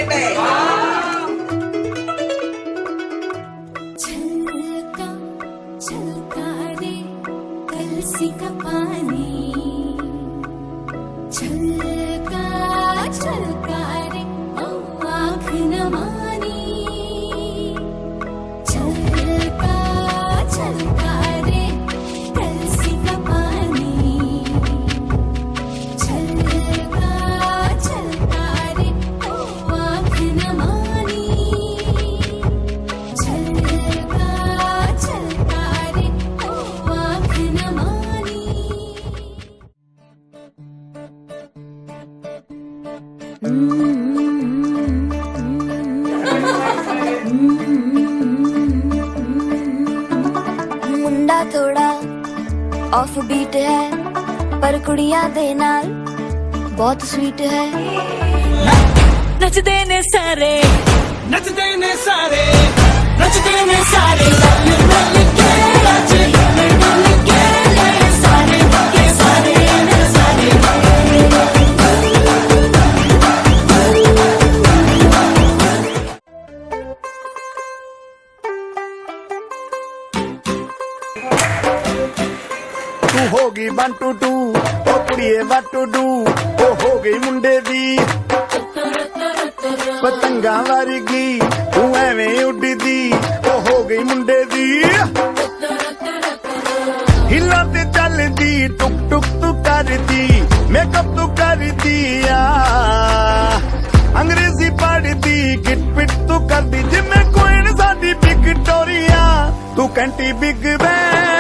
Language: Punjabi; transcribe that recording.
चिट्टे छलका छलका रे कलसी का पानी छलका छलका रे ओ आँख न मानी छलका छलका रे कलसी का पानी छलका छलका रे ओ आँख न मानी छलका छलका रे ओ आँख न मानी ਮੁੰਡਾ ਥੋੜਾ ਆਫ ਬੀਟ ਹੈ ਪਰ ਕੁੜੀਆਂ ਦੇ ਨਾਲ ਬਹੁਤ ਸਵੀਟ ਹੈ ਨੱਚਦੇ ਨੇ ਸਾਰੇ ਨੱਚਦੇ ਨੇ ਸਾਰੇ ਨੱਚਦੇ ਨੇ ਸਾਰੇ ਲੱਲ ਲੱਲ ਕੇ ਨੱਚ ਲੱਲ ਲੱਲ ਕੇ ਸਾਰੇ ਕੇ ਸਾਰੇ ਨੇ ਸਾਰੇ ਤੂੰ ਹੋ ਗਈ 1 2 2 ਉਹ ਕੁੜੀਏ what to do ਉਹ ਹੋ ਗਈ ਮੁੰਡੇ ਦੀ ਪਤੰਗਾਂ ਵਰਗੀ ਤੂੰ ਐਵੇਂ ਉੱਡਦੀ ਉਹ ਹੋ ਗਈ ਮੁੰਡੇ ਦੀ ਹਿੱਲਾਂ ਤੇ ਚੱਲਦੀ ਟੁਕ ਟੁਕ ਤੂੰ ਕਰਦੀ ਮੇਕਅਪ ਤੂੰ ਕਰਦੀ ਆ ਅੰਗਰੇਜ਼ੀ ਪੜ੍ਹਦੀ ਗਿਟ ਪਿਟ ਤੂੰ ਕਰਦੀ ਜਿਵੇਂ ਕੋਈ ਸਾਡੀ ਵਿਕਟੋਰੀਆ ਤੂੰ ਕੰਟੀ ਬਿਗ ਬੈਂ